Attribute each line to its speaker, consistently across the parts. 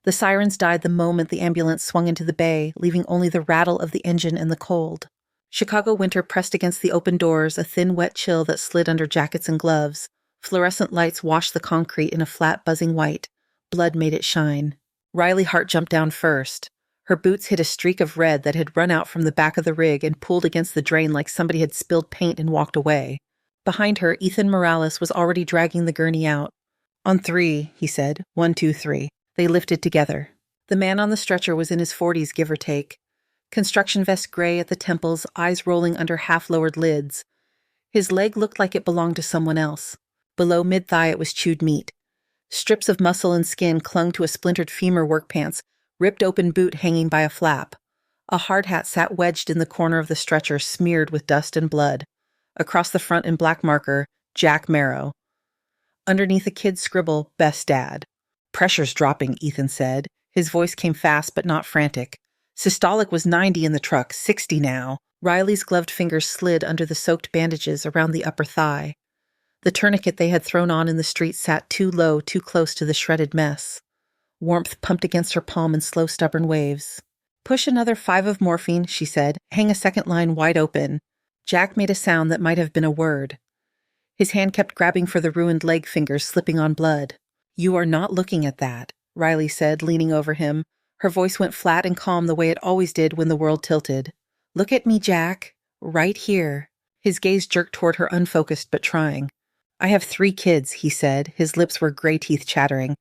Speaker 1: The sirens died the moment the ambulance swung into the bay, leaving only the rattle of the engine and the cold. Chicago winter pressed against the open doors, a thin, wet chill that slid under jackets and gloves. Fluorescent lights washed the concrete in a flat, buzzing white. Blood made it shine. Riley Hart jumped down first. Her boots hit a streak of red that had run out from the back of the rig and pulled against the drain like somebody had spilled paint and walked away. Behind her, Ethan Morales was already dragging the gurney out. "On 3, he said. 1, 2, 3. They lifted together. The man on the stretcher was in his 40s, give or take. Construction vest gray at the temples, eyes rolling under half-lowered lids. His leg looked like it belonged to someone else. Below mid-thigh it was chewed meat. Strips of muscle and skin clung to a splintered femur work pants, ripped open boot hanging by a flap. A hard hat sat wedged in the corner of the stretcher, smeared with dust and blood. Across the front in black marker, Jack Marrow. Underneath a kid's scribble, Best Dad. "Pressure's dropping," Ethan said. His voice came fast but not frantic. "Systolic was 90 in the truck, 60 now." Riley's gloved fingers slid under the soaked bandages around the upper thigh. The tourniquet they had thrown on in the street sat too low, too close to the shredded mess. Warmth pumped against her palm in slow, stubborn waves. "Push another 5 of morphine," she said. "Hang a second line wide open." Jack made a sound that might have been a word. His hand kept grabbing for the ruined leg fingers slipping on blood. "You are not looking at that," Riley said, leaning over him. Her voice went flat and calm the way it always did when the world tilted. "Look at me, Jack. Right here." His gaze jerked toward her, unfocused but trying. "I have 3 kids," he said. His lips were gray teeth chattering.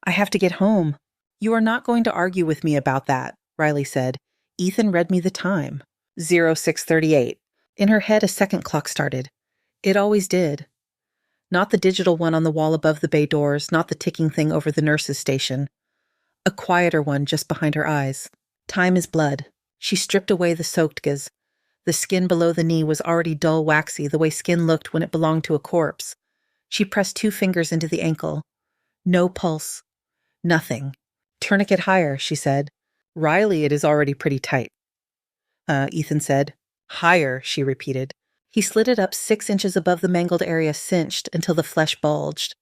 Speaker 1: "I have to get home." "You are not going to argue with me about that," Riley said. "Ethan read me the time. 0638. In her head, a second clock started. It always did. Not the digital one on the wall above the bay doors, not the ticking thing over the nurse's station. A quieter one just behind her eyes. Time is blood. She stripped away the soaked gauze. The skin below the knee was already dull waxy, the way skin looked when it belonged to a corpse. She pressed 2 fingers into the ankle. No pulse. Nothing. "Tourniquet higher," she said. "Riley, it is already pretty tight." Ethan said. "Higher," she repeated. He slid it up 6 inches above the mangled area, cinched until the flesh bulged.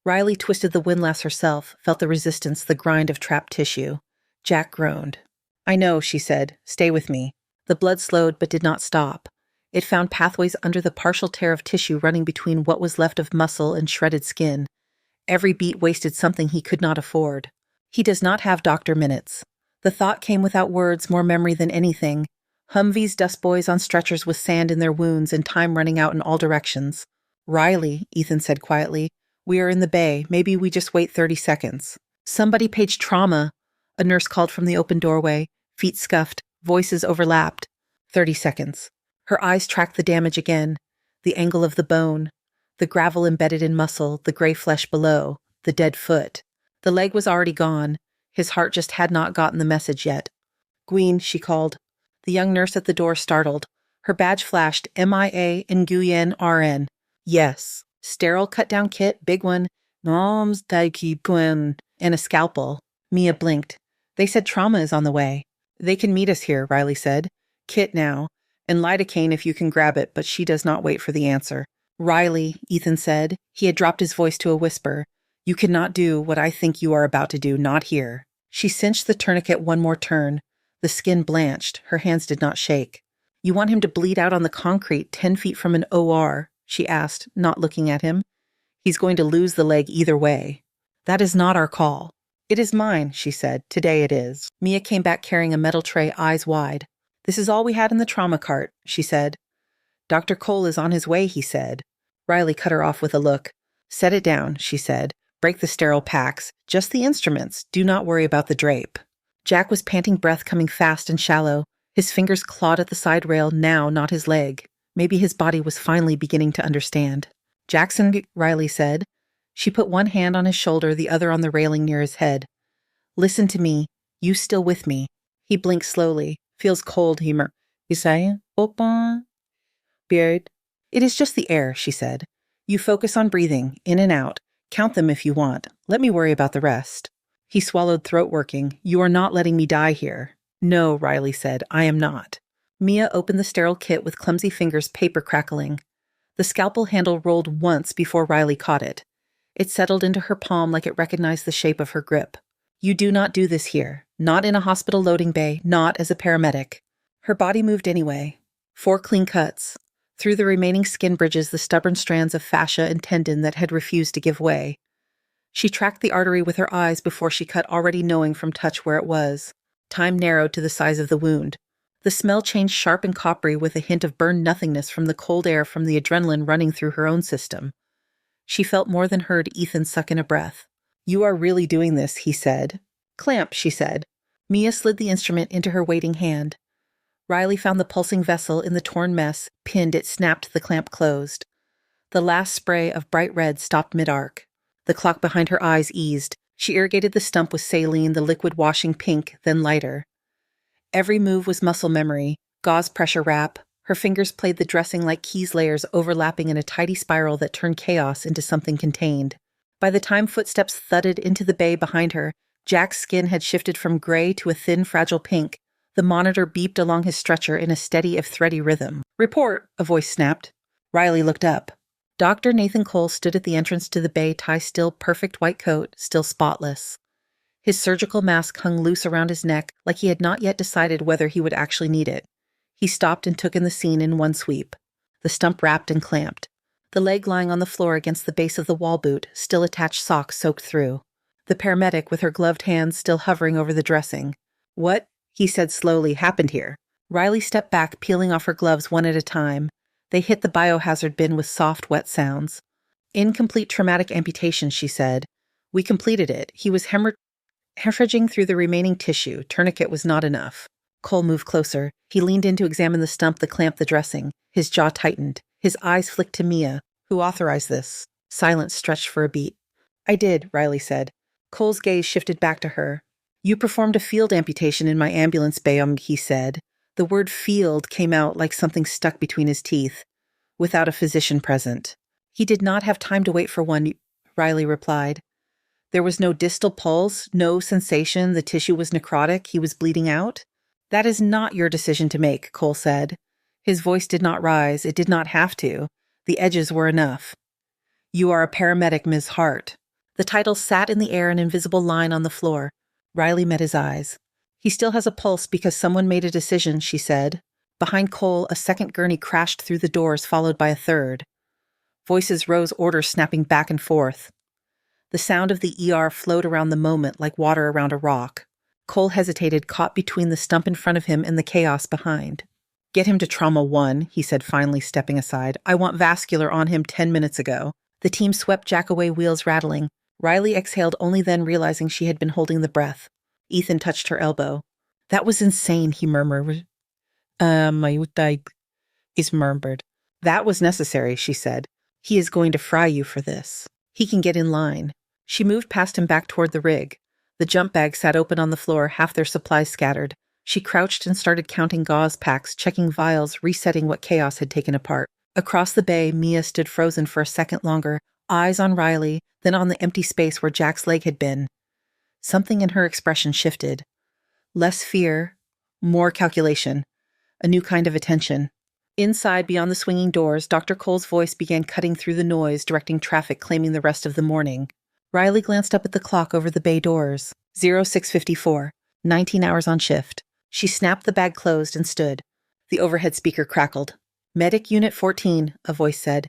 Speaker 1: Riley twisted the windlass herself, felt the resistance, the grind of trapped tissue. Jack groaned. "I know," she said. "Stay with me." The blood slowed but did not stop. It found pathways under the partial tear of tissue running between what was left of muscle and shredded skin. Every beat wasted something he could not afford. He does not have doctor minutes. The thought came without words, more memory than anything. Humvees, dustboys on stretchers with sand in their wounds and time running out in all directions. "Riley," Ethan said quietly, "we are in the bay. Maybe we just wait 30 seconds. "Somebody paged trauma," a nurse called from the open doorway. Feet scuffed, voices overlapped. 30 seconds. Her eyes tracked the damage again. The angle of the bone. The gravel embedded in muscle, the gray flesh below. The dead foot. The leg was already gone. His heart just had not gotten the message yet. "Gween," she called. The young nurse at the door startled. Her badge flashed, MIA Nguyen RN. "Yes." Sterile cut-down kit, big one. "Noms Daikipuen," and a scalpel. Mia blinked. "They said trauma is on the way." "They can meet us here," Riley said. "Kit now. And lidocaine if you can grab it," but she does not wait for the answer. "Riley," Ethan said. He had dropped his voice to a whisper. "You cannot do what I think you are about to do, not here." She cinched the tourniquet one more turn. The skin blanched. Her hands did not shake. "You want him to bleed out on the concrete 10 feet from an OR?" she asked, not looking at him. "He's going to lose the leg either way." "That is not our call." "It is mine," she said. "Today it is." Mia came back carrying a metal tray, eyes wide. "This is all we had in the trauma cart," she said. "Dr. Cole is on his way," he said. Riley cut her off with a look. "Set it down," she said. "Break the sterile packs. Just the instruments. Do not worry about the drape." Jack was panting breath coming fast and shallow. His fingers clawed at the side rail, now not his leg. Maybe his body was finally beginning to understand. "Jackson," Riley said. She put one hand on his shoulder, the other on the railing near his head. "Listen to me. You still with me?" He blinked slowly. "Feels cold," he murmured. "Open. Beard." "It is just the air," she said. "You focus on breathing, in and out. Count them if you want. Let me worry about the rest." He swallowed, throat working. "You are not letting me die here." "No," Riley said. "I am not." Mia opened the sterile kit with clumsy fingers, paper crackling. The scalpel handle rolled once before Riley caught it. It settled into her palm like it recognized the shape of her grip. You do not do this here. Not in a hospital loading bay, not as a paramedic. Her body moved anyway. 4 clean cuts. Through the remaining skin bridges the stubborn strands of fascia and tendon that had refused to give way. She tracked the artery with her eyes before she cut, already knowing from touch where it was. Time narrowed to the size of the wound. The smell changed sharp and coppery with a hint of burned nothingness from the cold air from the adrenaline running through her own system. She felt more than heard Ethan suck in a breath. You are really doing this, he said. Clamp, she said. Mia slid the instrument into her waiting hand. Riley found the pulsing vessel in the torn mess, pinned it, snapped the clamp closed. The last spray of bright red stopped mid-arc. The clock behind her eyes eased. She irrigated the stump with saline, the liquid washing pink, then lighter. Every move was muscle memory, gauze pressure wrap. Her fingers played the dressing like keys, layers overlapping in a tidy spiral that turned chaos into something contained. By the time footsteps thudded into the bay behind her, Jack's skin had shifted from gray to a thin, fragile pink. The monitor beeped along his stretcher in a steady if thready rhythm. Report, a voice snapped. Riley looked up. Dr. Nathan Cole stood at the entrance to the bay, tie-still, perfect white coat, still spotless. His surgical mask hung loose around his neck, like he had not yet decided whether he would actually need it. He stopped and took in the scene in one sweep. The stump wrapped and clamped. The leg lying on the floor against the base of the wall boot, still attached socks soaked through. The paramedic with her gloved hands still hovering over the dressing. What, he said slowly, happened here? Riley stepped back, peeling off her gloves one at a time. They hit the biohazard bin with soft, wet sounds. Incomplete traumatic amputation, she said. We completed it. He was hemorrhaging through the remaining tissue. Tourniquet was not enough. Cole moved closer. He leaned in to examine the stump that clamped the dressing. His jaw tightened. His eyes flicked to Mia. Who authorized this? Silence stretched for a beat. I did, Riley said. Cole's gaze shifted back to her. You performed a field amputation in my ambulance bay, he said. The word field came out like something stuck between his teeth. Without a physician present. He did not have time to wait for one, Riley replied. There was no distal pulse, no sensation, the tissue was necrotic, he was bleeding out. That is not your decision to make, Cole said. His voice did not rise, it did not have to. The edges were enough. You are a paramedic, Ms. Hart. The title sat in the air, an invisible line on the floor. Riley met his eyes. He still has a pulse because someone made a decision, she said. Behind Cole, a second gurney crashed through the doors, followed by a third. Voices rose, orders snapping back and forth. The sound of the ER flowed around the moment like water around a rock. Cole hesitated, caught between the stump in front of him and the chaos behind. Get him to Trauma 1, he said, finally stepping aside. I want vascular on him 10 minutes ago. The team swept Jack away, wheels rattling. Riley exhaled, only then realizing she had been holding the breath. Ethan touched her elbow. That was insane, he murmured. Is murmured. That was necessary, she said. He is going to fry you for this. He can get in line. She moved past him back toward the rig. The jump bag sat open on the floor, half their supplies scattered. She crouched and started counting gauze packs, checking vials, resetting what chaos had taken apart. Across the bay, Mia stood frozen for a second longer, eyes on Riley, then on the empty space where Jack's leg had been. Something in her expression shifted. Less fear, more calculation. A new kind of attention. Inside, beyond the swinging doors, Dr. Cole's voice began cutting through the noise, directing traffic, claiming the rest of the morning. Riley glanced up at the clock over the bay doors. 06:54. 19 hours on shift. She snapped the bag closed and stood. The overhead speaker crackled. Medic Unit 14, a voice said.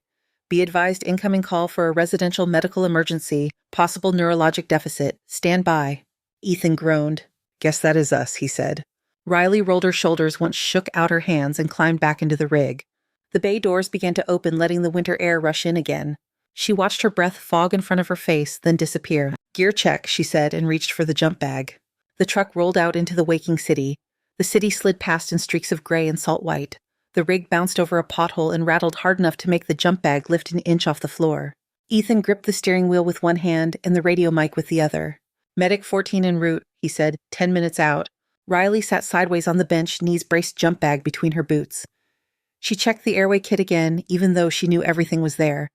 Speaker 1: Be advised, incoming call for a residential medical emergency, possible neurologic deficit. Stand by. Ethan groaned. Guess that is us, he said. Riley rolled her shoulders, once shook out her hands, and climbed back into the rig. The bay doors began to open, letting the winter air rush in again. She watched her breath fog in front of her face, then disappear. Gear check, she said, and reached for the jump bag. The truck rolled out into the waking city. The city slid past in streaks of gray and salt white. The rig bounced over a pothole and rattled hard enough to make the jump bag lift an inch off the floor. Ethan gripped the steering wheel with one hand and the radio mic with the other. Medic 14 en route, he said, 10 minutes out. Riley sat sideways on the bench, knees braced jump bag between her boots. She checked the airway kit again, even though she knew everything was there.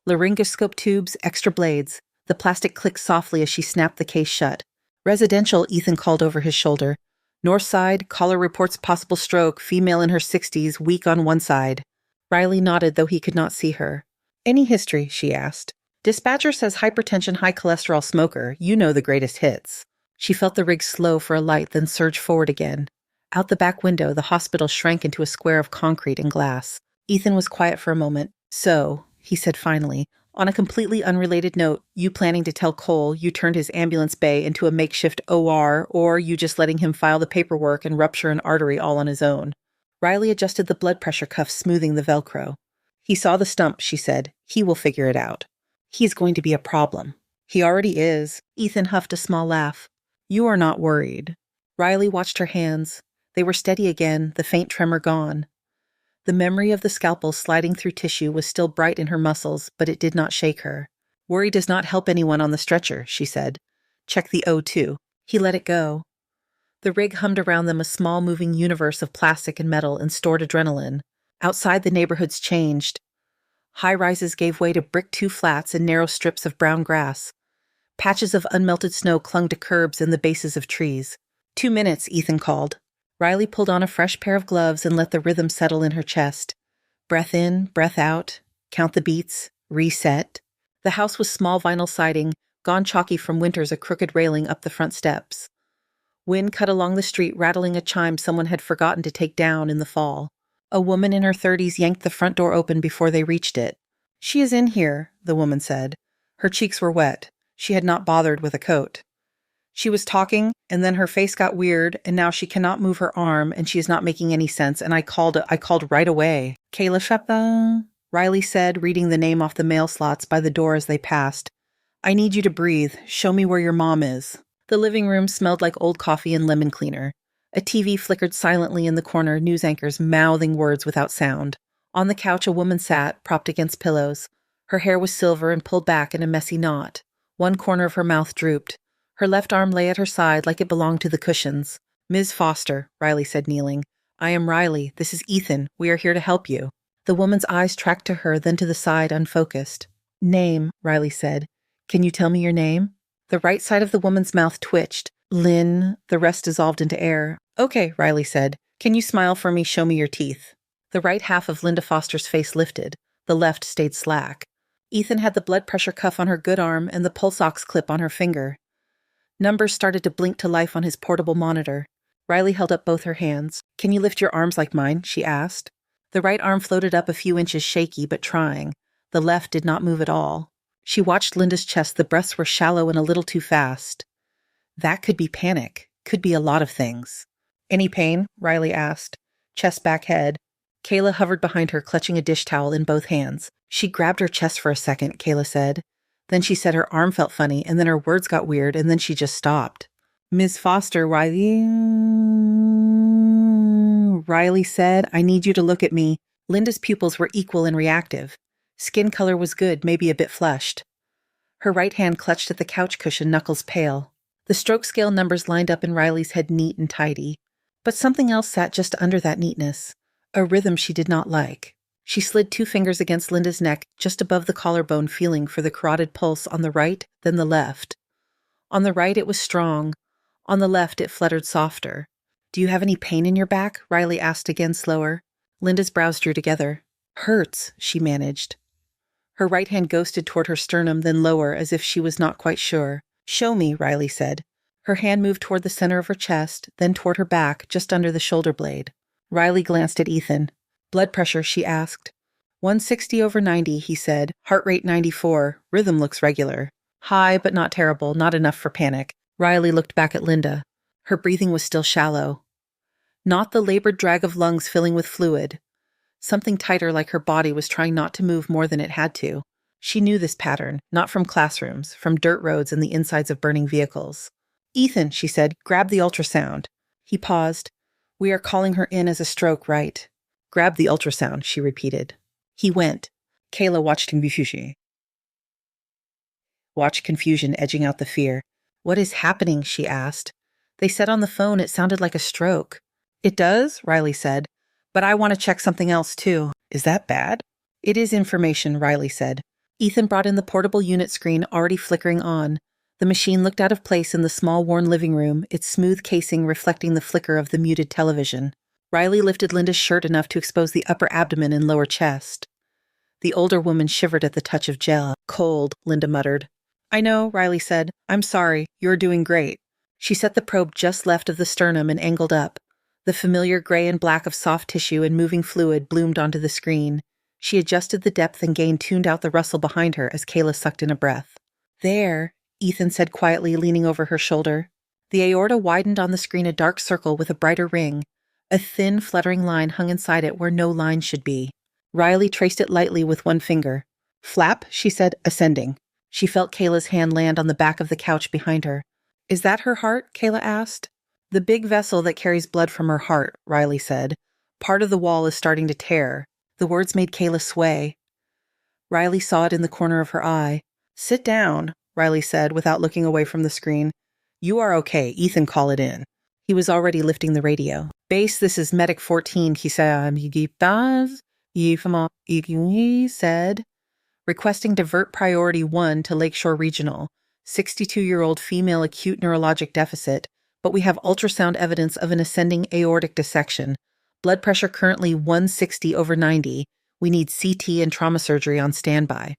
Speaker 1: Laryngoscope tubes, extra blades. The plastic clicked softly as she snapped the case shut. Residential, Ethan called over his shoulder. North side, caller reports possible stroke, female in her 60s, weak on one side. Riley nodded, though he could not see her. Any history, she asked. Dispatcher says hypertension, high cholesterol, smoker. You know the greatest hits. She felt the rig slow for a light, then surge forward again. Out the back window, the hospital shrank into a square of concrete and glass. Ethan was quiet for a moment. So, he said finally, on a completely unrelated note, you planning to tell Cole you turned his ambulance bay into a makeshift OR, or you just letting him file the paperwork and rupture an artery all on his own? Riley adjusted the blood pressure cuff, smoothing the Velcro. He saw the stump, she said. He will figure it out. He's going to be a problem. He already is. Ethan huffed a small laugh. You are not worried. Riley watched her hands. They were steady again, the faint tremor gone. The memory of the scalpel sliding through tissue was still bright in her muscles, but it did not shake her. Worry does not help anyone on the stretcher, she said. Check the O2. He let it go. The rig hummed around them, a small moving universe of plastic and metal and stored adrenaline. Outside, the neighborhoods changed. High-rises gave way to brick two-flats and narrow strips of brown grass. Patches of unmelted snow clung to curbs and the bases of trees. 2 minutes, Ethan called. Riley pulled on a fresh pair of gloves and let the rhythm settle in her chest. Breath in, breath out, count the beats, reset. The house was small vinyl siding, gone chalky from winters, a crooked railing up the front steps. Wind cut along the street, rattling a chime someone had forgotten to take down in the fall. A woman in her 30s yanked the front door open before they reached it. She is in here, the woman said. Her cheeks were wet. She had not bothered with a coat. She was talking, and then her face got weird, and now she cannot move her arm, and she is not making any sense, and I called right away. Kayla Shepta, Riley said, reading the name off the mail slots by the door as they passed. I need you to breathe. Show me where your mom is. The living room smelled like old coffee and lemon cleaner. A TV flickered silently in the corner, news anchors mouthing words without sound. On the couch, a woman sat, propped against pillows. Her hair was silver and pulled back in a messy knot. One corner of her mouth drooped. Her left arm lay at her side like it belonged to the cushions. Ms. Foster, Riley said, kneeling. I am Riley. This is Ethan. We are here to help you. The woman's eyes tracked to her, then to the side, unfocused. Name, Riley said. Can you tell me your name? The right side of the woman's mouth twitched. Lynn. The rest dissolved into air. Okay, Riley said. Can you smile for me? Show me your teeth. The right half of Linda Foster's face lifted. The left stayed slack. Ethan had the blood pressure cuff on her good arm and the pulse ox clip on her finger. Numbers started to blink to life on his portable monitor. Riley held up both her hands. Can you lift your arms like mine? She asked. The right arm floated up a few inches, shaky but trying. The left did not move at all. She watched Linda's chest. The breaths were shallow and a little too fast. That could be panic. Could be a lot of things. Any pain? Riley asked. Chest, back, head. Kayla hovered behind her, clutching a dish towel in both hands. She grabbed her chest for a second, Kayla said. Then she said her arm felt funny, and then her words got weird, and then she just stopped. Ms. Foster, Riley said, I need you to look at me. Linda's pupils were equal and reactive. Skin color was good, maybe a bit flushed. Her right hand clutched at the couch cushion, knuckles pale. The stroke scale numbers lined up in Riley's head, neat and tidy. But something else sat just under that neatness. A rhythm she did not like. She slid 2 fingers against Linda's neck, just above the collarbone, feeling for the carotid pulse on the right, then the left. On the right, it was strong. On the left, it fluttered softer. Do you have any pain in your back? Riley asked again, slower. Linda's brows drew together. Hurts, she managed. Her right hand ghosted toward her sternum, then lower, as if she was not quite sure. Show me, Riley said. Her hand moved toward the center of her chest, then toward her back, just under the shoulder blade. Riley glanced at Ethan. Blood pressure, she asked. 160/90, he said. Heart rate 94. Rhythm looks regular. High, but not terrible, not enough for panic. Riley looked back at Linda. Her breathing was still shallow. Not the labored drag of lungs filling with fluid. Something tighter, like her body was trying not to move more than it had to. She knew this pattern, not from classrooms, from dirt roads and the insides of burning vehicles. Ethan, she said, grab the ultrasound. He paused. We are calling her in as a stroke, right? Grab the ultrasound, she repeated. He went. Kayla watched confusion. Edging out the fear. What is happening? She asked. They said on the phone it sounded like a stroke. It does, Riley said. But I want to check something else too. Is that bad? It is information, Riley said. Ethan brought in the portable unit screen already flickering on. The machine looked out of place in the small worn living room, its smooth casing reflecting the flicker of the muted television. Riley lifted Linda's shirt enough to expose the upper abdomen and lower chest. The older woman shivered at the touch of gel. Cold, Linda muttered. I know, Riley said. I'm sorry. You're doing great. She set the probe just left of the sternum and angled up. The familiar gray and black of soft tissue and moving fluid bloomed onto the screen. She adjusted the depth and gain tuned out the rustle behind her as Kayla sucked in a breath. There, Ethan said quietly, leaning over her shoulder. The aorta widened on the screen a dark circle with a brighter ring. A thin, fluttering line hung inside it where no line should be. Riley traced it lightly with one finger. Flap, she said, ascending. She felt Kayla's hand land on the back of the couch behind her. Is that her heart? Kayla asked. The big vessel that carries blood from her heart, Riley said. Part of the wall is starting to tear. The words made Kayla sway. Riley saw it in the corner of her eye. Sit down, Riley said without looking away from the screen. You are okay. Ethan, call it in. He was already lifting the radio. Base, this is Medic 14, he said. He said, requesting divert priority 1 to Lakeshore Regional. 62-year-old female acute neurologic deficit, but we have ultrasound evidence of an ascending aortic dissection. Blood pressure currently 160/90. We need CT and trauma surgery on standby.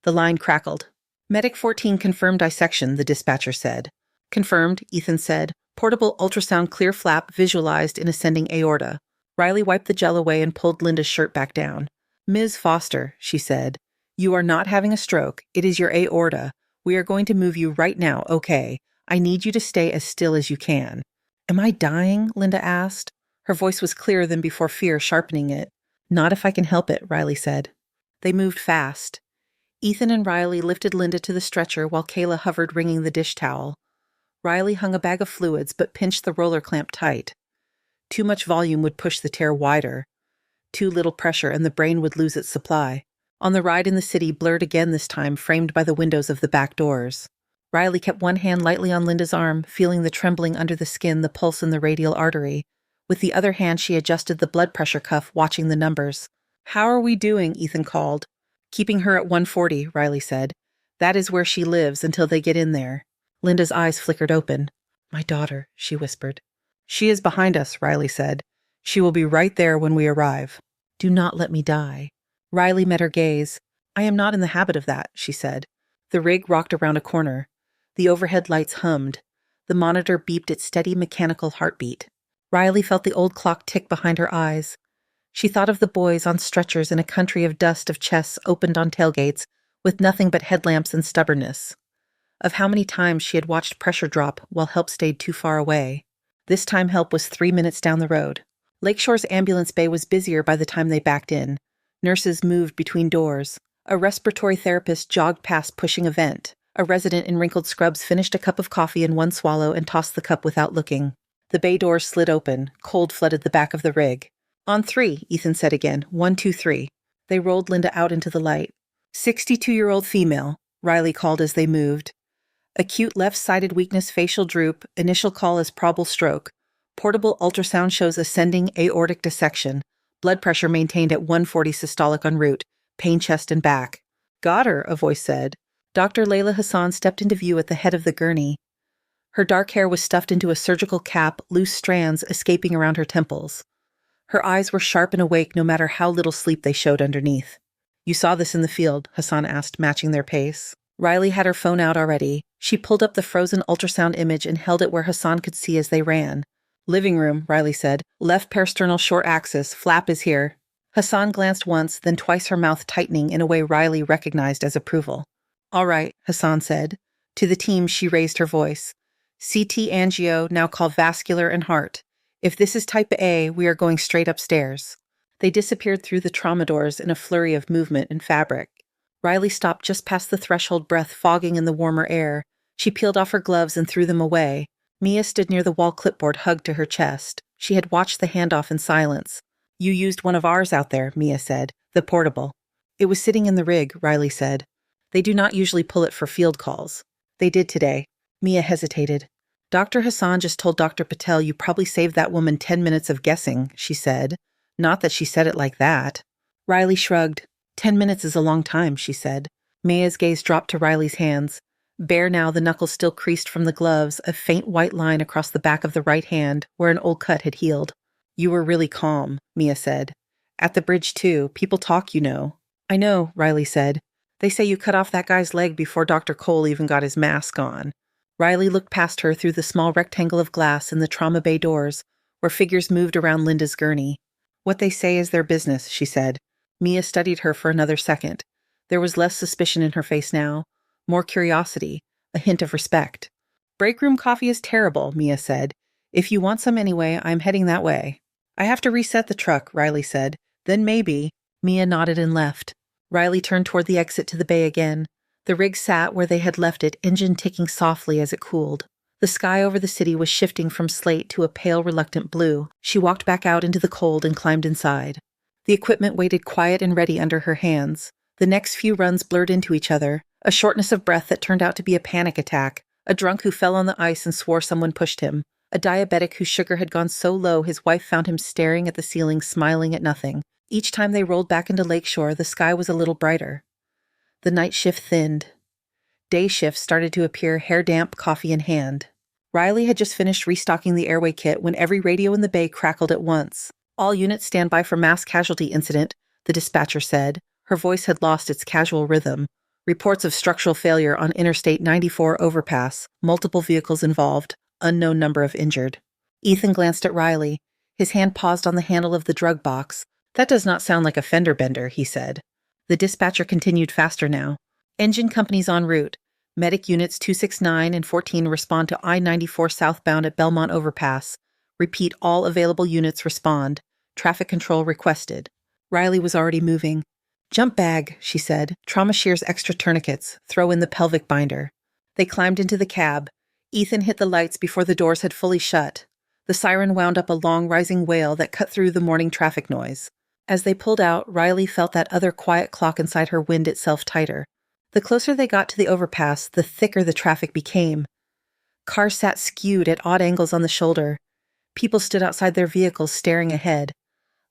Speaker 1: The line crackled. Medic 14 confirmed dissection, the dispatcher said. Confirmed, Ethan said. Portable ultrasound clear flap visualized in ascending aorta. Riley wiped the gel away and pulled Linda's shirt back down. Ms. Foster, she said, you are not having a stroke. It is your aorta. We are going to move you right now, okay? I need you to stay as still as you can. Am I dying? Linda asked. Her voice was clearer than before, fear sharpening it. Not if I can help it, Riley said. They moved fast. Ethan and Riley lifted Linda to the stretcher while Kayla hovered wringing the dish towel. Riley hung a bag of fluids but pinched the roller clamp tight. Too much volume would push the tear wider. Too little pressure and the brain would lose its supply. On the ride in the city, blurred again this time, framed by the windows of the back doors. Riley kept one hand lightly on Linda's arm, feeling the trembling under the skin, the pulse in the radial artery. With the other hand, she adjusted the blood pressure cuff, watching the numbers. How are we doing? Ethan called. Keeping her at 140, Riley said. That is where she lives until they get in there. Linda's eyes flickered open. My daughter, she whispered. She is behind us, Riley said. She will be right there when we arrive. Do not let me die. Riley met her gaze. I am not in the habit of that, she said. The rig rocked around a corner. The overhead lights hummed. The monitor beeped its steady mechanical heartbeat. Riley felt the old clock tick behind her eyes. She thought of the boys on stretchers in a country of dust of chests opened on tailgates, with nothing but headlamps and stubbornness. Of how many times she had watched pressure drop while help stayed too far away. This time help was 3 minutes down the road. Lakeshore's ambulance bay was busier by the time they backed in. Nurses moved between doors. A respiratory therapist jogged past pushing a vent. A resident in wrinkled scrubs finished a cup of coffee in one swallow and tossed the cup without looking. The bay doors slid open. Cold flooded the back of the rig. On 3, Ethan said again. 1, 2, 3. They rolled Linda out into the light. 62-year-old female, Riley called as they moved. Acute left-sided weakness, facial droop, initial call is probable stroke. Portable ultrasound shows ascending aortic dissection. Blood pressure maintained at 140 systolic en route. Pain chest and back. Got her, a voice said. Dr. Layla Hassan stepped into view at the head of the gurney. Her dark hair was stuffed into a surgical cap, loose strands escaping around her temples. Her eyes were sharp and awake no matter how little sleep they showed underneath. You saw this in the field, Hassan asked, matching their pace. Riley had her phone out already. She pulled up the frozen ultrasound image and held it where Hassan could see as they ran. Living room, Riley said. Left peristernal short axis. Flap is here. Hassan glanced once, then twice, her mouth tightening in a way Riley recognized as approval. All right, Hassan said. To the team, she raised her voice. CT angio, now called vascular and heart. If this is type A, we are going straight upstairs. They disappeared through the trauma doors in a flurry of movement and fabric. Riley stopped just past the threshold, breath fogging in the warmer air. She peeled off her gloves and threw them away. Mia stood near the wall clipboard, hugged to her chest. She had watched the handoff in silence. You used one of ours out there, Mia said. The portable. It was sitting in the rig, Riley said. They do not usually pull it for field calls. They did today. Mia hesitated. Dr. Hassan just told Dr. Patel you probably saved that woman 10 minutes of guessing, she said. Not that she said it like that. Riley shrugged. 10 minutes is a long time, she said. Mia's gaze dropped to Riley's hands. Bare now, the knuckles still creased from the gloves, a faint white line across the back of the right hand, where an old cut had healed. You were really calm, Mia said. At the bridge, too. People talk, you know. I know, Riley said. They say you cut off that guy's leg before Dr. Cole even got his mask on. Riley looked past her through the small rectangle of glass in the trauma bay doors, where figures moved around Linda's gurney. What they say is their business, she said. Mia studied her for another second. There was less suspicion in her face now, more curiosity, a hint of respect. Break room coffee is terrible, Mia said. If you want some anyway, I'm heading that way. I have to reset the truck, Riley said. Then maybe. Mia nodded and left. Riley turned toward the exit to the bay again. The rig sat where they had left it, engine ticking softly as it cooled. The sky over the city was shifting from slate to a pale, reluctant blue. She walked back out into the cold and climbed inside. The equipment waited quiet and ready under her hands. The next few runs blurred into each other, a shortness of breath that turned out to be a panic attack, a drunk who fell on the ice and swore someone pushed him, a diabetic whose sugar had gone so low his wife found him staring at the ceiling, smiling at nothing. Each time they rolled back into Lakeshore, the sky was a little brighter. The night shift thinned. Day shifts started to appear, hair damp, coffee in hand. Riley had just finished restocking the airway kit when every radio in the bay crackled at once. All units stand by for mass casualty incident, the dispatcher said. Her voice had lost its casual rhythm. Reports of structural failure on Interstate 94 overpass, multiple vehicles involved, unknown number of injured. Ethan glanced at Riley. His hand paused on the handle of the drug box. That does not sound like a fender bender, he said. The dispatcher continued faster now. Engine companies en route. Medic units 269 and 14 respond to I-94 southbound at Belmont Overpass. Repeat, all available units respond. Traffic control requested. Riley was already moving. Jump bag, she said. Trauma shears extra tourniquets. Throw in the pelvic binder. They climbed into the cab. Ethan hit the lights before the doors had fully shut. The siren wound up a long rising wail that cut through the morning traffic noise. As they pulled out, Riley felt that other quiet clock inside her wind itself tighter. The closer they got to the overpass, the thicker the traffic became. Cars sat skewed at odd angles on the shoulder. People stood outside their vehicles staring ahead.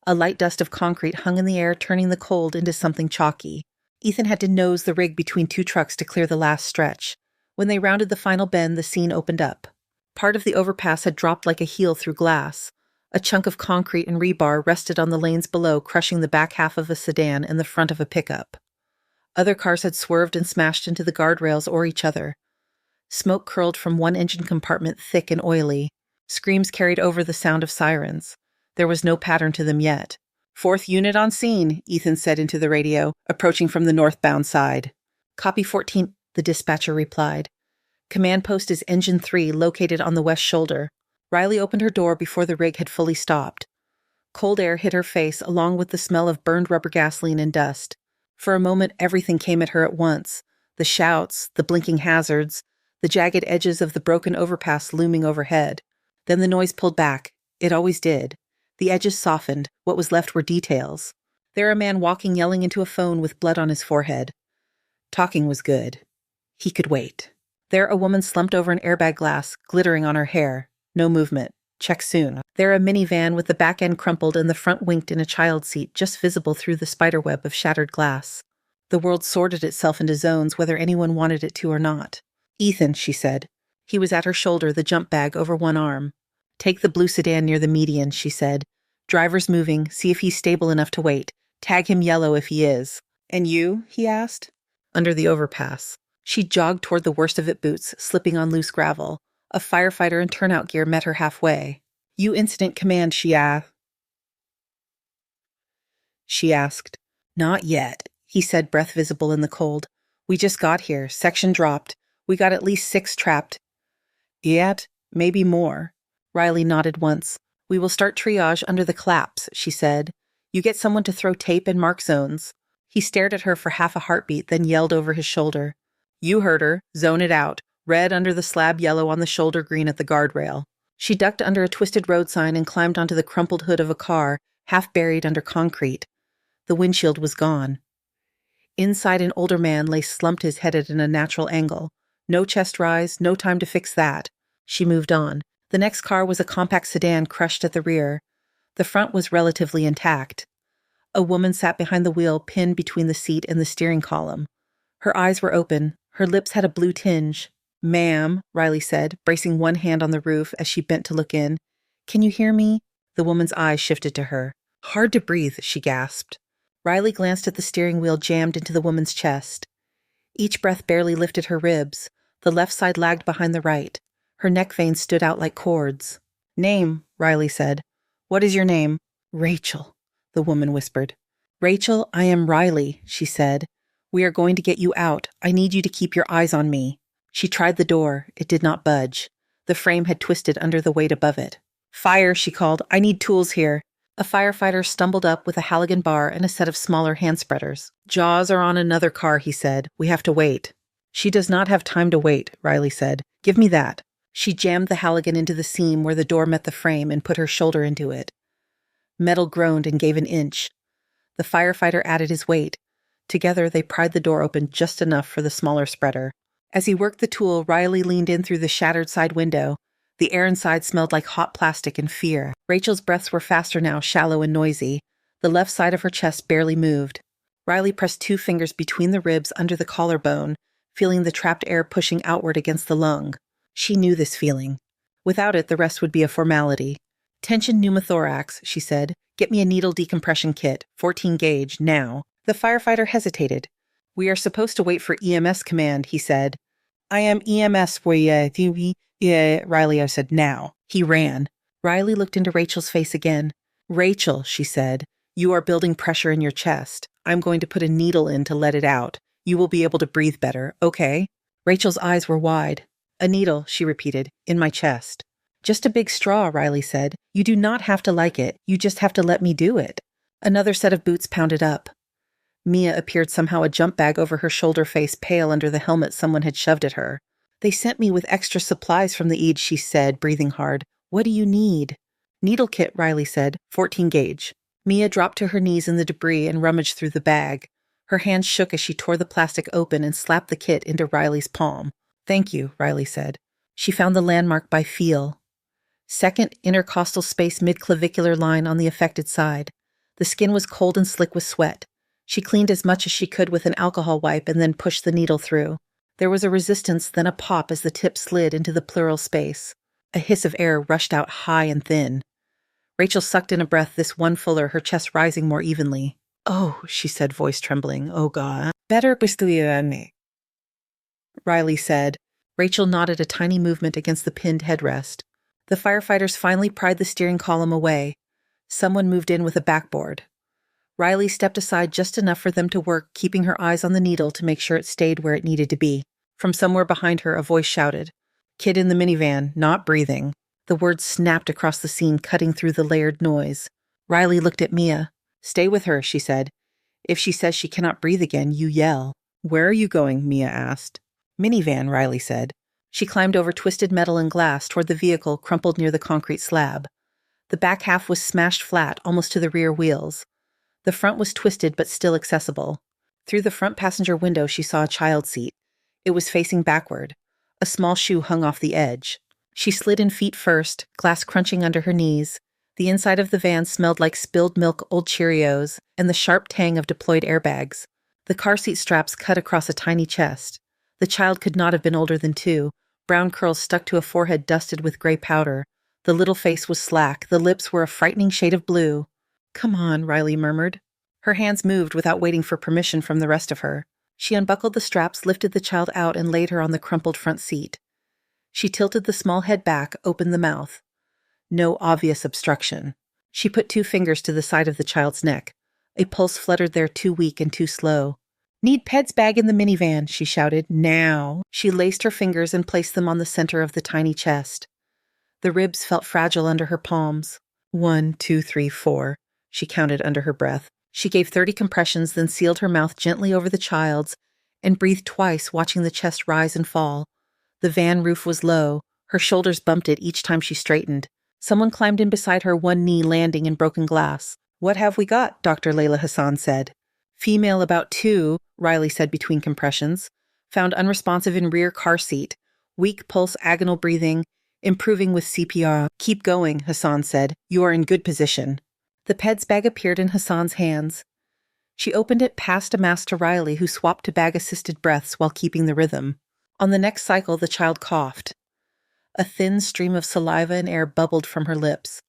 Speaker 1: A light dust of concrete hung in the air, turning the cold into something chalky. Ethan had to nose the rig between two trucks to clear the last stretch. When they rounded the final bend, the scene opened up. Part of the overpass had dropped like a heel through glass. A chunk of concrete and rebar rested on the lanes below, crushing the back half of a sedan and the front of a pickup. Other cars had swerved and smashed into the guardrails or each other. Smoke curled from one engine compartment, thick and oily. Screams carried over the sound of sirens. There was no pattern to them yet. "4th unit on scene," Ethan said into the radio, approaching from the northbound side. "Copy 14, the dispatcher replied. "Command post is Engine 3, located on the west shoulder." Riley opened her door before the rig had fully stopped. Cold air hit her face, along with the smell of burned rubber gasoline and dust. For a moment, everything came at her at once. The shouts, the blinking hazards, the jagged edges of the broken overpass looming overhead. Then the noise pulled back. It always did. The edges softened. What was left were details. There a man walking, yelling into a phone with blood on his forehead. Talking was good. He could wait. There a woman slumped over an airbag glass, glittering on her hair. No movement. Check soon. There a minivan with the back end crumpled and the front winked in a child's seat, just visible through the spiderweb of shattered glass. The world sorted itself into zones, whether anyone wanted it to or not. "Ethan," she said. He was at her shoulder, the jump bag over one arm. "Take the blue sedan near the median," she said. "Driver's moving. See if he's stable enough to wait. Tag him yellow if he is." "And you?" he asked. "Under the overpass." She jogged toward the worst of it boots, slipping on loose gravel. A firefighter in turnout gear met her halfway. "You incident command," she asked. "Not yet," he said, breath visible in the cold. "We just got here. Section dropped. We got at least 6 trapped." "Yet? Maybe more." Riley nodded once. "We will start triage under the collapse," she said. "You get someone to throw tape and mark zones." He stared at her for half a heartbeat, then yelled over his shoulder. "You heard her. Zone it out. Red under the slab, yellow on the shoulder, green at the guardrail." She ducked under a twisted road sign and climbed onto the crumpled hood of a car, half buried under concrete. The windshield was gone. Inside, an older man lay slumped, his head at an unnatural angle. No chest rise, no time to fix that. She moved on. The next car was a compact sedan crushed at the rear. The front was relatively intact. A woman sat behind the wheel, pinned between the seat and the steering column. Her eyes were open. Her lips had a blue tinge. "Ma'am," Riley said, bracing one hand on the roof as she bent to look in. "Can you hear me?" The woman's eyes shifted to her. "Hard to breathe," she gasped. Riley glanced at the steering wheel jammed into the woman's chest. Each breath barely lifted her ribs. The left side lagged behind the right. Her neck veins stood out like cords. "Name," Riley said. "What is your name?" "Rachel," the woman whispered. "Rachel, I am Riley," she said. "We are going to get you out. I need you to keep your eyes on me." She tried the door. It did not budge. The frame had twisted under the weight above it. "Fire," she called. "I need tools here." A firefighter stumbled up with a Halligan bar and a set of smaller hand spreaders. "Jaws are on another car," he said. "We have to wait." "She does not have time to wait," Riley said. "Give me that." She jammed the Halligan into the seam where the door met the frame and put her shoulder into it. Metal groaned and gave an inch. The firefighter added his weight. Together, they pried the door open just enough for the smaller spreader. As he worked the tool, Riley leaned in through the shattered side window. The air inside smelled like hot plastic and fear. Rachel's breaths were faster now, shallow and noisy. The left side of her chest barely moved. Riley pressed 2 fingers between the ribs under the collarbone, feeling the trapped air pushing outward against the lung. She knew this feeling. Without it, the rest would be a formality. "Tension pneumothorax," she said. "Get me a needle decompression kit, 14 gauge, now." The firefighter hesitated. "We are supposed to wait for EMS command," he said. "I am EMS, Riley, I said, "now." He ran. Riley looked into Rachel's face again. "Rachel," she said, "you are building pressure in your chest. I'm going to put a needle in to let it out. You will be able to breathe better, okay?" Rachel's eyes were wide. "A needle," she repeated, "in my chest." "Just a big straw," Riley said. "You do not have to like it. You just have to let me do it." Another set of boots pounded up. Mia appeared somehow, a jump bag over her shoulder, face pale under the helmet someone had shoved at her. "They sent me with extra supplies from the ED," she said, breathing hard. "What do you need?" "Needle kit," Riley said, 14 gauge. Mia dropped to her knees in the debris and rummaged through the bag. Her hands shook as she tore the plastic open and slapped the kit into Riley's palm. "Thank you," Riley said. She found the landmark by feel. Second intercostal space midclavicular line on the affected side. The skin was cold and slick with sweat. She cleaned as much as she could with an alcohol wipe and then pushed the needle through. There was a resistance, then a pop as the tip slid into the pleural space. A hiss of air rushed out high and thin. Rachel sucked in a breath, this one fuller, her chest rising more evenly. "Oh," she said, voice trembling. "Oh, God. Better me," Riley said. Rachel nodded, a tiny movement against the pinned headrest. The firefighters finally pried the steering column away. Someone moved in with a backboard. Riley stepped aside just enough for them to work, keeping her eyes on the needle to make sure it stayed where it needed to be. From somewhere behind her, a voice shouted, "Kid in the minivan, not breathing." The words snapped across the scene, cutting through the layered noise. Riley looked at Mia. "Stay with her," she said. "If she says she cannot breathe again, you yell." "Where are you going?" Mia asked. "Minivan," Riley said. She climbed over twisted metal and glass toward the vehicle crumpled near the concrete slab. The back half was smashed flat, almost to the rear wheels. The front was twisted but still accessible. Through the front passenger window, she saw a child seat. It was facing backward. A small shoe hung off the edge. She slid in feet first, glass crunching under her knees. The inside of the van smelled like spilled milk, old Cheerios, and the sharp tang of deployed airbags. The car seat straps cut across a tiny chest. The child could not have been older than 2. Brown curls stuck to a forehead dusted with gray powder. The little face was slack. The lips were a frightening shade of blue. "Come on," Riley murmured. Her hands moved without waiting for permission from the rest of her. She unbuckled the straps, lifted the child out, and laid her on the crumpled front seat. She tilted the small head back, opened the mouth. No obvious obstruction. She put 2 fingers to the side of the child's neck. A pulse fluttered there, too weak and too slow. "Need Ped's bag in the minivan," she shouted. "Now." She laced her fingers and placed them on the center of the tiny chest. The ribs felt fragile under her palms. 1, 2, 3, 4. She counted under her breath. She gave 30 compressions, then sealed her mouth gently over the child's and breathed twice, watching the chest rise and fall. The van roof was low. Her shoulders bumped it each time she straightened. Someone climbed in beside her, one knee landing in broken glass. "What have we got?" Dr. Layla Hassan said. "Female about 2, Riley said between compressions. Found unresponsive in rear car seat. Weak pulse, agonal breathing. Improving with CPR. Keep going," Hassan said. "You are in good position." The PEDS bag appeared in Hassan's hands. She opened it, passed a mask to Riley, who swapped to bag-assisted breaths while keeping the rhythm. On the next cycle, the child coughed. A thin stream of saliva and air bubbled from her lips.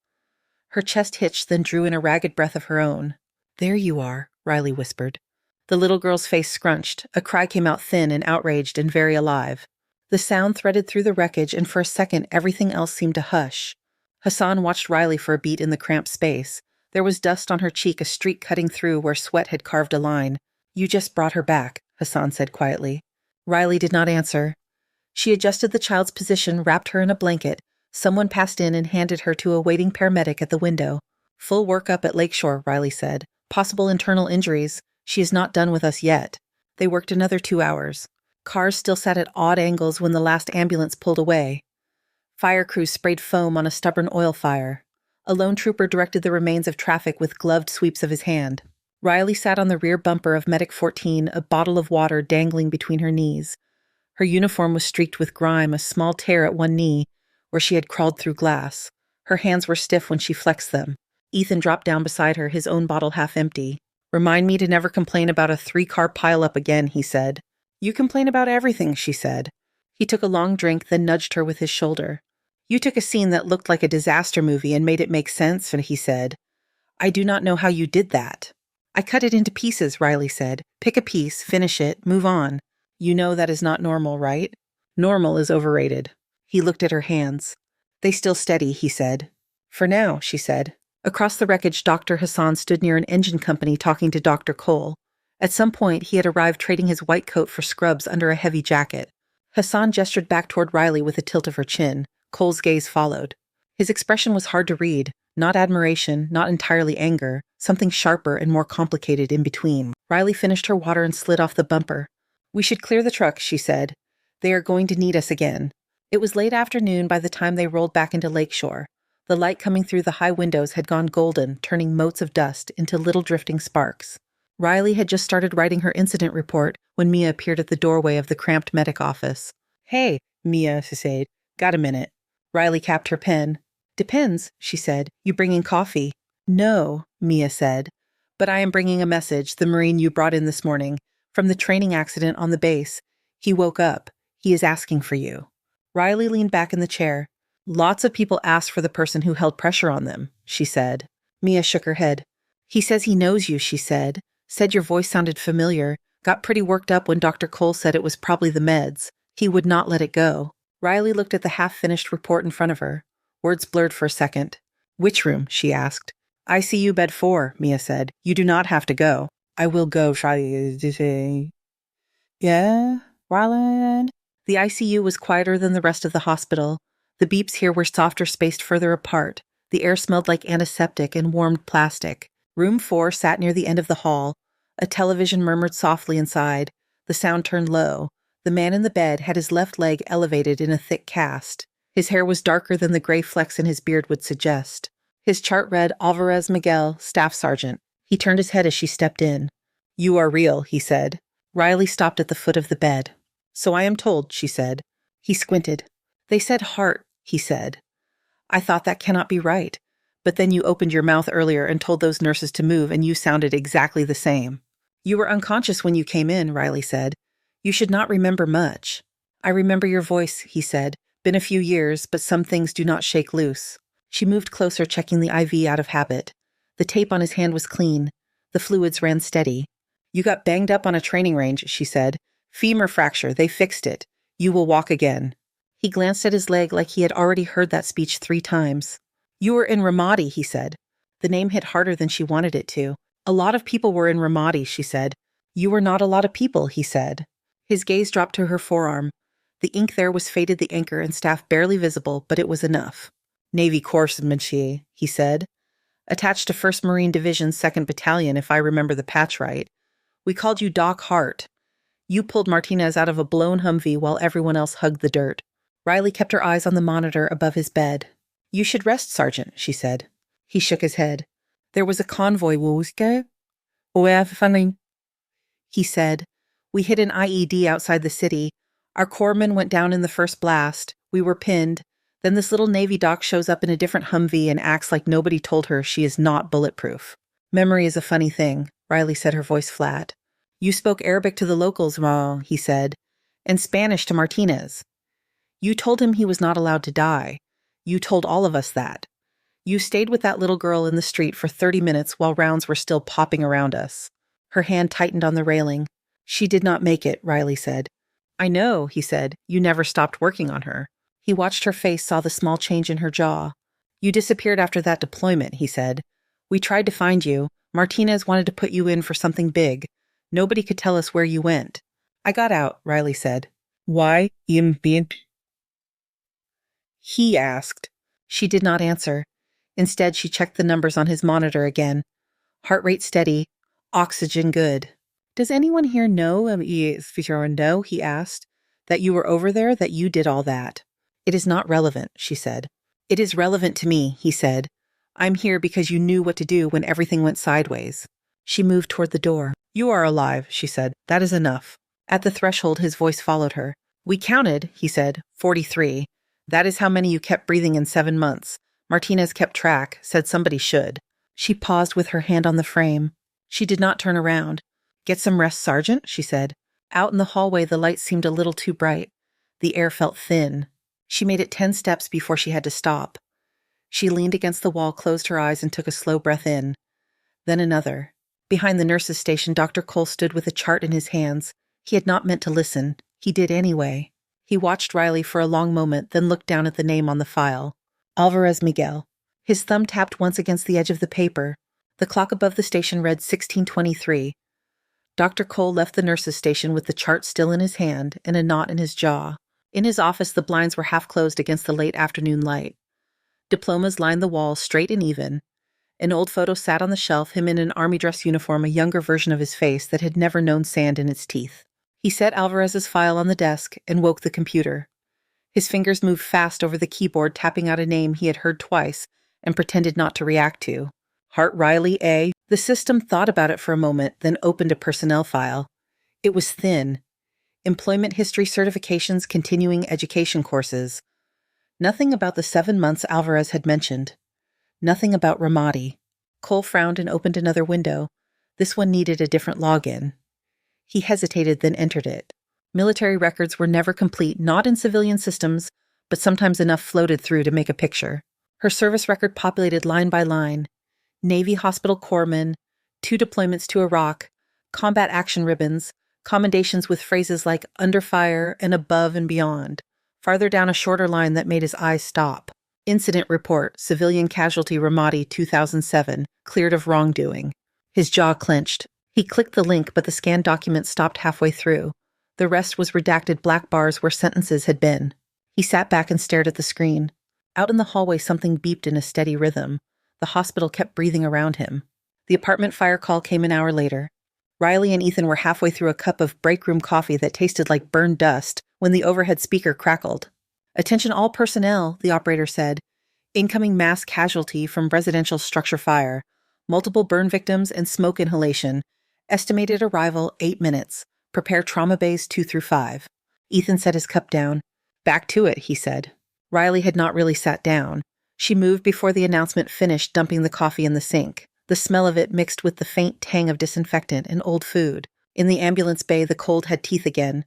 Speaker 1: Her chest hitched, then drew in a ragged breath of her own. "There you are," Riley whispered. The little girl's face scrunched. A cry came out thin and outraged and very alive. The sound threaded through the wreckage, and for a second everything else seemed to hush. Hassan watched Riley for a beat in the cramped space. There was dust on her cheek, a streak cutting through where sweat had carved a line. "You just brought her back," Hassan said quietly. Riley did not answer. She adjusted the child's position, wrapped her in a blanket. Someone passed in and handed her to a waiting paramedic at the window. "Full workup at Lakeshore," Riley said. "Possible internal injuries. She is not done with us yet." They worked another 2 hours. Cars still sat at odd angles when the last ambulance pulled away. Fire crews sprayed foam on a stubborn oil fire. A lone trooper directed the remains of traffic with gloved sweeps of his hand. Riley sat on the rear bumper of Medic 14, a bottle of water dangling between her knees. Her uniform was streaked with grime, a small tear at one knee, where she had crawled through glass. Her hands were stiff when she flexed them. Ethan dropped down beside her, his own bottle half empty. "Remind me to never complain about a 3-car pileup again," he said. "You complain about everything," she said. He took a long drink, then nudged her with his shoulder. "You took a scene that looked like a disaster movie and made it make sense," he said. "I do not know how you did that." "I cut it into pieces," Riley said. "Pick a piece, finish it, move on. You know that is not normal, right?" "Normal is overrated." He looked at her hands. "They still steady," he said. "For now," she said. Across the wreckage, Dr. Hassan stood near an engine company talking to Dr. Cole. At some point, he had arrived trading his white coat for scrubs under a heavy jacket. Hassan gestured back toward Riley with a tilt of her chin. Cole's gaze followed. His expression was hard to read. Not admiration, not entirely anger, something sharper and more complicated in between. Riley finished her water and slid off the bumper. "We should clear the truck," she said. "They are going to need us again." It was late afternoon by the time they rolled back into Lakeshore. The light coming through the high windows had gone golden, turning motes of dust into little drifting sparks. Riley had just started writing her incident report when Mia appeared at the doorway of the cramped medic office. "Hey," Mia said. "Got a minute?" Riley capped her pen. "Depends," she said. "You bringing coffee?" "No," Mia said. "But I am bringing a message, the Marine you brought in this morning, from the training accident on the base. He woke up. He is asking for you." Riley leaned back in the chair. "Lots of people asked for the person who held pressure on them," she said. Mia shook her head. "He says he knows you," she said. "Said your voice sounded familiar. Got pretty worked up when Dr. Cole said it was probably the meds. He would not let it go." Riley looked at the half-finished report in front of her. Words blurred for a second. "Which room?" she asked. "ICU bed 4, Mia said. "You do not have to go." "I will go," Riley. "Yeah, Ryland?" The ICU was quieter than the rest of the hospital. The beeps here were softer, spaced further apart. The air smelled like antiseptic and warmed plastic. Room 4 sat near the end of the hall. A television murmured softly inside. The sound turned low. The man in the bed had his left leg elevated in a thick cast. His hair was darker than the gray flecks in his beard would suggest. His chart read Alvarez Miguel, Staff Sergeant. He turned his head as she stepped in. "You are real," he said. Riley stopped at the foot of the bed. "So I am told," she said. He squinted. "They said heart," he said. "I thought that cannot be right. But then you opened your mouth earlier and told those nurses to move, and you sounded exactly the same." "You were unconscious when you came in," Riley said. "You should not remember much." "I remember your voice," he said. "Been a few years, but some things do not shake loose." She moved closer, checking the IV out of habit. The tape on his hand was clean. The fluids ran steady. "You got banged up on a training range," she said. "Femur fracture, they fixed it. You will walk again." He glanced at his leg like he had already heard that speech 3 times. "You were in Ramadi," he said. The name hit harder than she wanted it to. "A lot of people were in Ramadi," she said. "You were not a lot of people," he said. His gaze dropped to her forearm. The ink there was faded, the anchor and staff barely visible, but it was enough. "Navy Corpsmanship," he said. "Attached to 1st Marine Division, 2nd Battalion, if I remember the patch right. We called you Doc Hart. You pulled Martinez out of a blown Humvee while everyone else hugged the dirt." Riley kept her eyes on the monitor above his bed. "You should rest, Sergeant," she said. He shook his head. "There was a convoy, he said. "We hit an IED outside the city. Our corpsman went down in the first blast. We were pinned. Then this little Navy doc shows up in a different Humvee and acts like nobody told her she is not bulletproof." "Memory is a funny thing," Riley said, her voice flat. "You spoke Arabic to the locals, Ma," he said, "and Spanish to Martinez. You told him he was not allowed to die. You told all of us that. You stayed with that little girl in the street for 30 minutes while rounds were still popping around us." Her hand tightened on the railing. "She did not make it," Riley said. I know, he said. You never stopped working on her. He watched her face, saw the small change in her jaw. You disappeared after that deployment, he said. We tried to find you. Martinez wanted to put you in for something big. Nobody could tell us where you went. I got out, Riley said. Why? He asked. She did not answer. Instead, she checked the numbers on his monitor again. Heart rate steady. Oxygen good. Does anyone here know, he asked, that you were over there, that you did all that? It is not relevant, she said. It is relevant to me, he said. I'm here because you knew what to do when everything went sideways. She moved toward the door. You are alive, she said. That is enough. At the threshold, his voice followed her. We counted, he said, 43. That is how many you kept breathing in 7 months. Martinez kept track, said somebody should. She paused with her hand on the frame. She did not turn around. Get some rest, Sergeant, she said. Out in the hallway, the light seemed a little too bright. The air felt thin. She made it 10 steps before she had to stop. She leaned against the wall, closed her eyes, and took a slow breath in. Then another. Behind the nurse's station, Dr. Cole stood with a chart in his hands. He had not meant to listen. He did anyway. He watched Riley for a long moment, then looked down at the name on the file. Alvarez Miguel. His thumb tapped once against the edge of the paper. The clock above the station read 16:23. Dr. Cole left the nurse's station with the chart still in his hand and a knot in his jaw. In his office, the blinds were half closed against the late afternoon light. Diplomas lined the wall, straight and even. An old photo sat on the shelf, him in an army dress uniform, a younger version of his face that had never known sand in its teeth. He set Alvarez's file on the desk and woke the computer. His fingers moved fast over the keyboard, tapping out a name he had heard twice and pretended not to react to. Hart Riley, A. The system thought about it for a moment, then opened a personnel file. It was thin. Employment history certifications, continuing education courses. Nothing about the 7 months Alvarez had mentioned. Nothing about Ramadi. Cole frowned and opened another window. This one needed a different login. He hesitated, then entered it. Military records were never complete, not in civilian systems, but sometimes enough floated through to make a picture. Her service record populated line by line. Navy hospital corpsman, 2 deployments to Iraq, combat action ribbons, commendations with phrases like under fire and above and beyond. Farther down, a shorter line that made his eyes stop. Incident report, civilian casualty Ramadi 2007, cleared of wrongdoing. His jaw clenched. He clicked the link, but the scanned document stopped halfway through. The rest was redacted black bars where sentences had been. He sat back and stared at the screen. Out in the hallway, something beeped in a steady rhythm. The hospital kept breathing around him. The apartment fire call came an hour later. Riley and Ethan were halfway through a cup of break room coffee that tasted like burned dust when the overhead speaker crackled. Attention all personnel, the operator said. Incoming mass casualty from residential structure fire. Multiple burn victims and smoke inhalation. Estimated arrival 8 minutes. Prepare trauma bays 2 through 5. Ethan set his cup down. Back to it, he said. Riley had not really sat down. She moved before the announcement finished, dumping the coffee in the sink. The smell of it mixed with the faint tang of disinfectant and old food. In the ambulance bay, the cold had teeth again.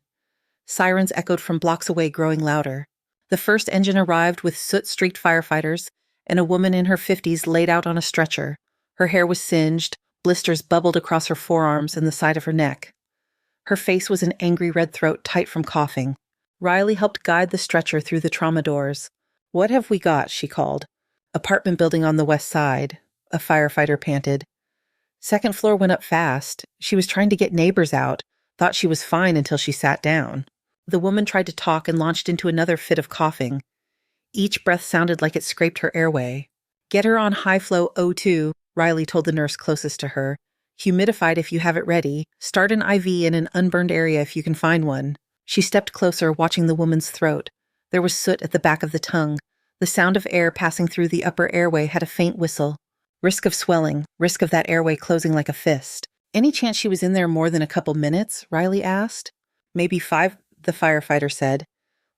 Speaker 1: Sirens echoed from blocks away, growing louder. The first engine arrived with soot-streaked firefighters, and a woman in her 50s laid out on a stretcher. Her hair was singed, blisters bubbled across her forearms and the side of her neck. Her face was an angry red throat tight from coughing. Riley helped guide the stretcher through the trauma doors. What have we got? She called. Apartment building on the west side, a firefighter panted. Second floor went up fast. She was trying to get neighbors out, thought she was fine until she sat down. The woman tried to talk and launched into another fit of coughing. Each breath sounded like it scraped her airway. Get her on high-flow O2, Riley told the nurse closest to her. Humidified if you have it ready. Start an IV in an unburned area if you can find one. She stepped closer, watching the woman's throat. There was soot at the back of the tongue. The sound of air passing through the upper airway had a faint whistle. Risk of swelling, risk of that airway closing like a fist. Any chance she was in there more than a couple minutes? Riley asked. Maybe 5, the firefighter said.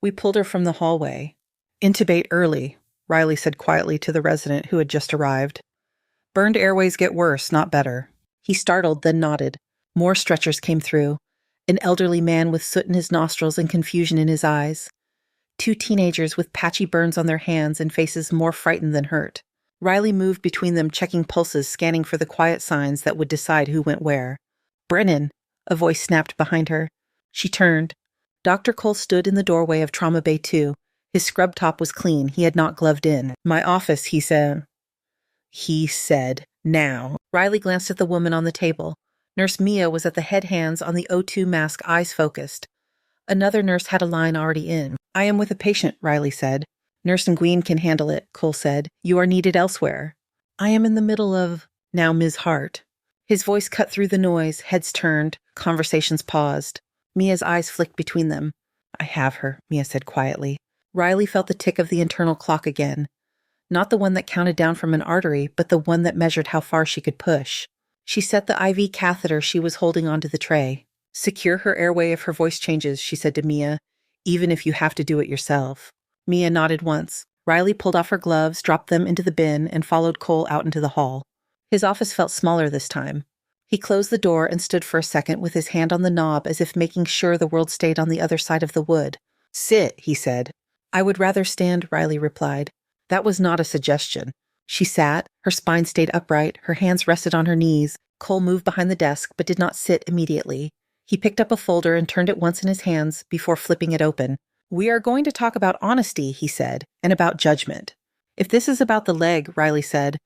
Speaker 1: We pulled her from the hallway. Intubate early, Riley said quietly to the resident who had just arrived. Burned airways get worse, not better. He startled, then nodded. More stretchers came through. An elderly man with soot in his nostrils and confusion in his eyes. 2 teenagers with patchy burns on their hands and faces more frightened than hurt. Riley moved between them, checking pulses, scanning for the quiet signs that would decide who went where. Brennan, a voice snapped behind her. She turned. Dr. Cole stood in the doorway of Trauma Bay 2. His scrub top was clean. He had not gloved in. "My office," he said. "Now." Riley glanced at the woman on the table. Nurse Mia was at the head hands on the O2 mask, eyes focused. Another nurse had a line already in. "I am with a patient," Riley said. "Nurse Nguyen can handle it," Cole said. "You are needed elsewhere." "I am in the middle of..." "Now, Ms. Hart." His voice cut through the noise, heads turned, conversations paused. Mia's eyes flicked between them. "I have her," Mia said quietly. Riley felt the tick of the internal clock again. Not the one that counted down from an artery, but the one that measured how far she could push. She set the IV catheter she was holding onto the tray. "Secure her airway if her voice changes," she said to Mia, "even if you have to do it yourself." Mia nodded once. Riley pulled off her gloves, dropped them into the bin, and followed Cole out into the hall. His office felt smaller this time. He closed the door and stood for a second with his hand on the knob as if making sure the world stayed on the other side of the wood. "Sit," he said. "I would rather stand," Riley replied. That was not a suggestion. She sat, her spine stayed upright, her hands rested on her knees. Cole moved behind the desk, but did not sit immediately. He picked up a folder and turned it once in his hands before flipping it open. "We are going to talk about honesty," he said, "and about judgment." "If this is about the leg," Riley said,